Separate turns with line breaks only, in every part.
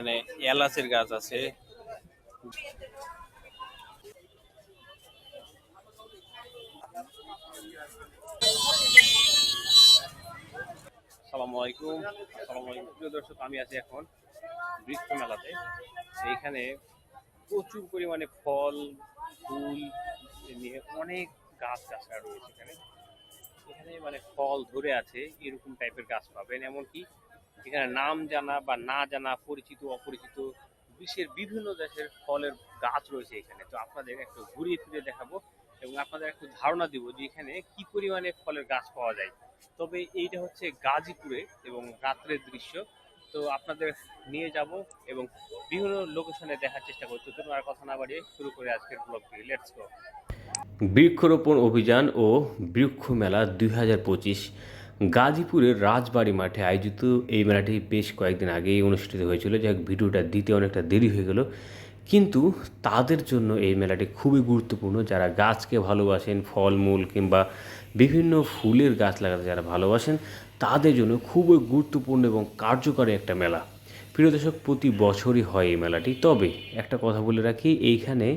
মানে এলাচের গাছ আছে। আসসালামু আলাইকুম প্রিয় দর্শক, আমি আছি এখন বৃক্ষ মেলাতে। এইখানে প্রচুর পরিমাণে ফল ফুল নিয়ে অনেক গাছ গাছড়া রয়েছে। এখানে এখানে মানে ফল ধরে আছে এরকম টাইপের গাছ পাবেন। এমনকি এখানে নাম জানা বা না জানা, পরিচিত অপরিচিত বিশ্বের বিভিন্ন দেশের ফলের গাছ রয়েছে এখানে। তো আপনাদের একটু ঘুরিয়ে ফিরে দেখাবো এবং আপনাদের একটু ধারণা দিব যে এখানে কি পরিমাণে ফলের গাছ পাওয়া যায়। তবে এইটা হচ্ছে গাজীপুরে এবং রাত্রের দৃশ্য। তো আপনাদের নিয়ে যাব এবং বিভিন্ন লোকেশনে দেখার চেষ্টা করছি। তো আর কথা না বাড়িয়ে শুরু করে আজকের ব্লগটি। Let's go. বৃক্ষরোপণ অভিযান ও বৃক্ষ মেলা 2025 গাজীপুরের রাজবাড়ী মাঠে আয়োজিত এই মেলাটি বেশ কয়েকদিন আগেই অনুষ্ঠিত হয়েছিল। যাক, ভিডিওটা দিতে অনেকটা দেরি হয়ে গেল, কিন্তু তাদের জন্য এই মেলাটি খুবই গুরুত্বপূর্ণ। যারা গাছকে ভালোবাসেন, ফলমূল কিংবা বিভিন্ন ফুলের গাছ লাগাতে যারা ভালোবাসেন, তাদের জন্য খুবই গুরুত্বপূর্ণ এবং কার্যকরী একটা মেলা। প্রিয় দর্শক, প্রতি বছরই হয় এই মেলাটি। তবে একটা কথা বলে রাখি, এইখানে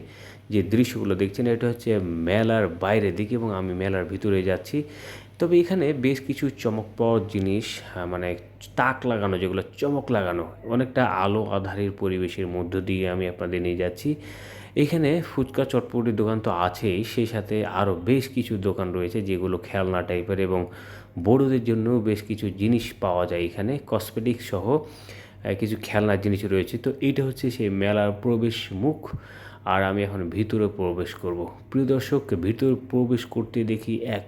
যে দৃশ্যগুলো দেখছেন এটা হচ্ছে মেলার বাইরের দিকে এবং আমি মেলার ভিতরে যাচ্ছি। তবে এখানে বেশ কিছু চমকপ্রদ জিনিস, মানে তাক লাগানো, যেগুলো চমক লাগানো, অনেকটা আলো আঁধারির পরিবেশের মধ্য দিয়ে আমি আপনাদের নিয়ে যাচ্ছি। এখানে ফুচকা চটপটির দোকান তো আছেই, সেই সাথে আরও বেশ কিছু দোকান রয়েছে যেগুলো খেলনা টাইপের, এবং বড়োদের জন্য বেশ কিছু জিনিস পাওয়া যায় এখানে, কসমেটিক সহ কিছু খেলনার জিনিস রয়েছে। তো এইটা হচ্ছে সেই মেলার প্রবেশ মুখ, আর আমি এখন ভিতরে প্রবেশ করব। প্রিয় দর্শক, ভিতরে প্রবেশ করতে দেখি এক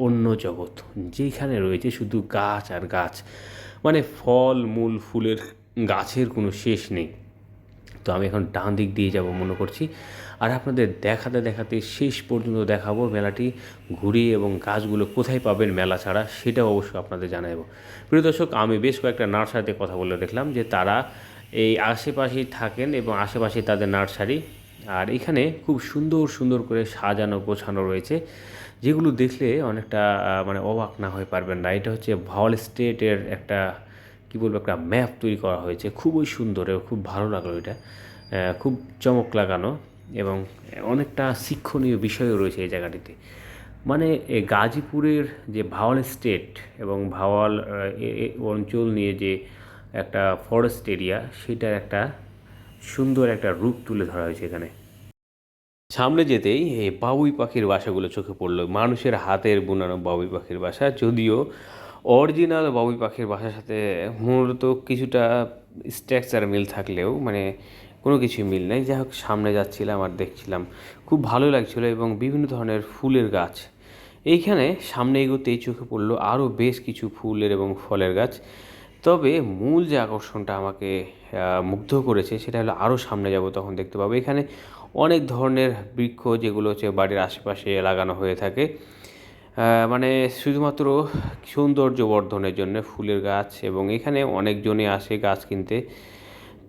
অন্য জগৎ, যেখানে রয়েছে শুধু গাছ আর গাছ, মানে ফল মূল ফুলের গাছের কোনো শেষ নেই। তো আমি এখন ডান দিক দিয়ে যাব মনে করছি, আর আপনাদের দেখাতে দেখাতে শেষ পর্যন্ত দেখাবো মেলাটি ঘুরিয়ে, এবং গাছগুলো কোথায় পাবেন মেলা ছাড়া সেটাও অবশ্যই আপনাদের জানাবো। প্রিয় দর্শক, আমি বেশ কয়েকটা নার্সারিতে কথা বলে দেখলাম যে তারা এই আশেপাশেই থাকেন এবং আশেপাশেই তাদের নার্সারি। আর এখানে খুব সুন্দর সুন্দর করে সাজানো গোছানো রয়েছে, যেগুলো দেখলে অনেকটা মানে অবাক না হয়ে পারবেন না। এটা হচ্ছে ভাওয়াল স্টেটের একটা, কী বলবো, একটা ম্যাপ তৈরি করা হয়েছে, খুবই সুন্দর এবং খুব ভালো লাগলো এটা। খুব চমক লাগানো এবং অনেকটা শিক্ষণীয় বিষয়ও রয়েছে এই জায়গাটিতে। মানে গাজীপুরের যে ভাওয়াল স্টেট এবং ভাওয়াল অঞ্চল নিয়ে যে একটা ফরেস্ট এরিয়া, সেটার একটা সুন্দর একটা রূপ তুলে ধরা হয়েছে এখানে। সামনে যেতেই এই বাবুই পাখির বাসাগুলো চোখে পড়লো, মানুষের হাতের বোনানো বাবুই পাখির বাসা। যদিও অরিজিনাল বাবুই পাখির বাসার সাথে মূলত কিছুটা স্ট্রাকচার মিল থাকলেও মানে কোনো কিছুই মিল নেই। যাই হোক, সামনে যাচ্ছিলাম আর দেখছিলাম, খুব ভালো লাগছিলো, এবং বিভিন্ন ধরনের ফুলের গাছ। এইখানে সামনে এগোতেই চোখে পড়লো আরও বেশ কিছু ফুলের এবং ফলের গাছ। তবে মূল যে আকর্ষণটা আমাকে মুগ্ধ করেছে সেটা হলো, আরও সামনে যাব তখন দেখতে পাবো এখানে অনেক ধরনের বৃক্ষ, যেগুলো হচ্ছে বাড়ির আশেপাশে লাগানো হয়ে থাকে, মানে শুধুমাত্র সৌন্দর্য বর্ধনের জন্য ফুলের গাছ, এবং এখানে অনেকজনই আসে গাছ কিনতে।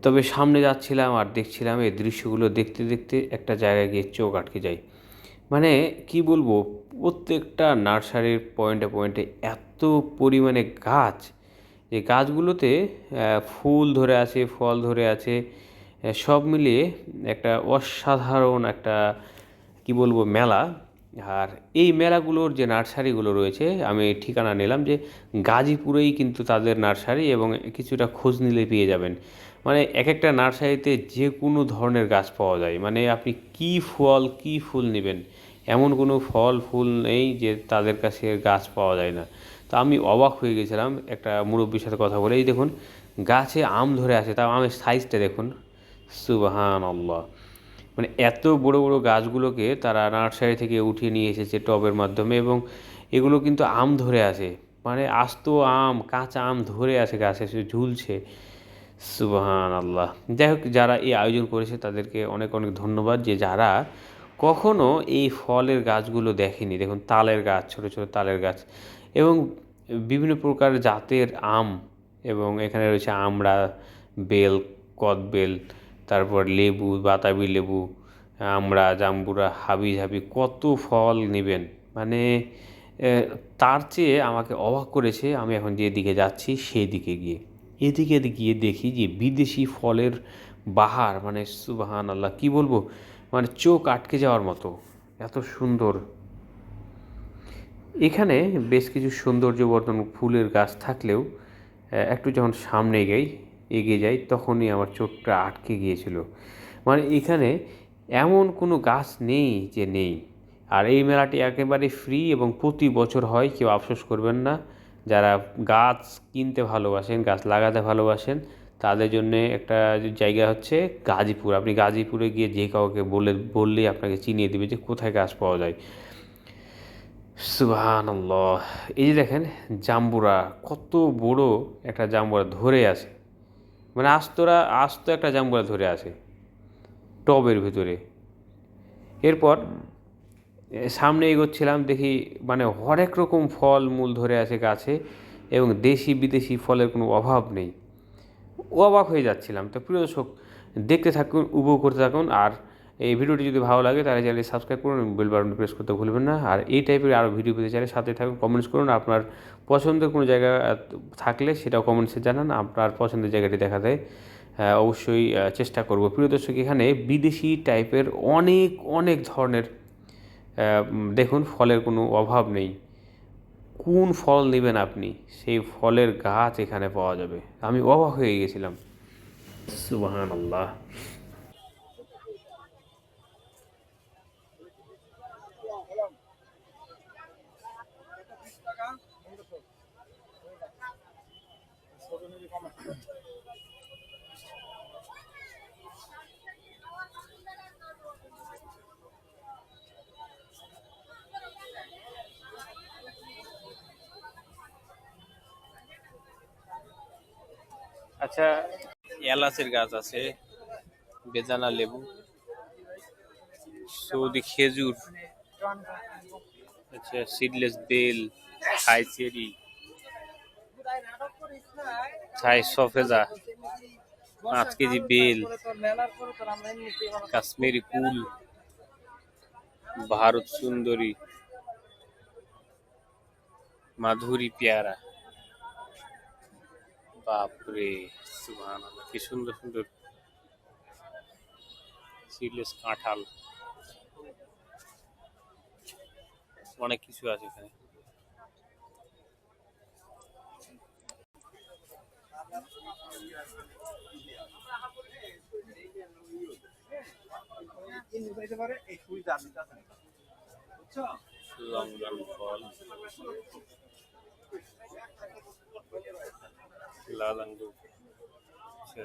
তবে সামনে যাচ্ছিলাম আর দেখছিলাম এই দৃশ্যগুলো দেখতে দেখতে একটা জায়গায় গিয়ে চোখ আটকে যায়। মানে কি বলবো, প্রত্যেকটা নার্সারির পয়েন্টে পয়েন্টে এত পরিমাণে গাছ, যে গাছগুলোতে ফুল ধরে আছে, ফল ধরে আছে, সব মিলিয়ে একটা অসাধারণ একটা, কি বলবো, মেলা। আর এই মেলাগুলোর যে নার্সারিগুলো রয়েছে, আমি ঠিকানা নিলাম যে গাজীপুরেই কিন্তু তাদের নার্সারি, এবং কিছুটা খোঁজ নিলে পেয়ে যাবেন। মানে এক একটা নার্সারিতে যে কোনো ধরনের গাছ পাওয়া যায়, মানে আপনি কী ফল কী ফুল নেবেন, এমন কোনো ফল ফুল নেই যে তাদের কাছে গাছ পাওয়া যায় না। তো আমি অবাক হয়ে গেছিলাম একটা মুরব্বির সাথে কথা বলে। এই দেখুন, গাছে আম ধরে আছে, তাও আমের সাইজটা দেখুন, সুবহানাল্লাহ। মানে এত বড় বড় গাছগুলোকে তারা নার্সারি থেকে উঠিয়ে নিয়ে এসেছে টবের মাধ্যমে, এবং এগুলো কিন্তু আম ধরে আছে, মানে আস্ত আম, কাঁচা আম ধরে আছে গাছে, সে ঝুলছে। সুবহানাল্লাহ। যাই হোক, যারা এই আয়োজন করেছে তাদেরকে অনেক অনেক ধন্যবাদ, যে যারা কখনো এই ফলের গাছগুলো দেখেনি। দেখুন, তালের গাছ, ছোট ছোট তালের গাছ, এবং বিভিন্ন প্রকার জাতের আম, এবং এখানে রয়েছে আমড়া, বেল, কদবেল, তারপর লেবু, বাতাবি লেবু, আমড়া, জাম্বুরা, হাবিজাবি, কত ফল নেবেন। মানে তার চেয়ে আমাকে অবাক করেছে আমি এখন যেদিকে যাচ্ছি সেই দিকে গিয়ে।
এদিকে গিয়ে দেখি যে বিদেশি ফলের বাহার, মানে সুবহান আল্লাহ, কী বলবো, মানে চোখ আটকে যাওয়ার মতো, এত সুন্দর। এখানে বেশ কিছু সৌন্দর্যবর্ধন ফুলের গাছ থাকলেও একটু যখন সামনে এগিয়ে যাই তখনই আমার চোখটা আটকে গিয়েছিল। মানে এখানে এমন কোনো গাছ নেই যে নেই। আর এই মেলাটি একেবারে ফ্রি এবং প্রতি বছর হয়, কেউ আফসোস করবেন না। যারা গাছ কিনতে ভালোবাসেন, গাছ লাগাতে ভালোবাসেন, তাদের জন্যে একটা জায়গা হচ্ছে গাজীপুর। আপনি গাজীপুরে গিয়ে যে কাউকে বললেই আপনাকে চিনিয়ে দেবে যে কোথায় গাছ পাওয়া যায়। সুবহানাল্লাহ। এই যে দেখেন জাম্বুরা, কত বড় একটা জাম্বুরা ধরে আছে, মানে আস্ত একটা জাম্বুরা ধরে আছে টবের ভিতরে। এরপর সামনে এগোচ্ছিলাম, দেখি মানে হরেক রকম ফল মূল ধরে আছে গাছে, এবং দেশি বিদেশি ফলের কোনো অভাব নেই। অবাক হয়ে যাচ্ছিলাম। তো প্রিয় দর্শক, দেখতে থাকুন, উপভোগ করতে থাকুন। আর এই ভিডিওটি যদি ভালো লাগে তাহলে চ্যানেলটি সাবস্ক্রাইব করুন এবং বেল বাটন প্রেস করতে ভুলবেন না। আর এই টাইপের আরও ভিডিও পেতে চাইলে সাথে থাকুন, কমেন্টস করুন। আপনার পছন্দের কোনো জায়গা থাকলে সেটাও কমেন্টসে জানান, আপনার পছন্দের জায়গাটি দেখাতে অবশ্যই চেষ্টা করব। প্রিয় দর্শক, এখানে বিদেশি টাইপের অনেক অনেক ধরনের দেখুন ফলের কোনো অভাব নেই। কোন ফল নেবেন আপনি, সেই ফলের গাছ এখানে পাওয়া যাবে। আমি অবাক হয়ে গেছিলাম। সুবহানাল্লাহ।
আচ্ছা, এলাচের গাছ আছে, বেদানা লেবু, সৌদি খেজুর, আচ্ছা সিডলেস বেল, থাই চেরি, থাই সফেদা, 5 কেজি বেল, কাশ্মীরি কুল, ভারত সুন্দরী, মাধুরী পেয়ারা। বাপরে, সুবহানাল্লাহ, কি সুন্দর সুন্দর সিডলেস কাঁঠাল, অনেক কিছু আছে এখানে। লঙ্ঘন ফল, লাল আঙ্গুর, আচ্ছা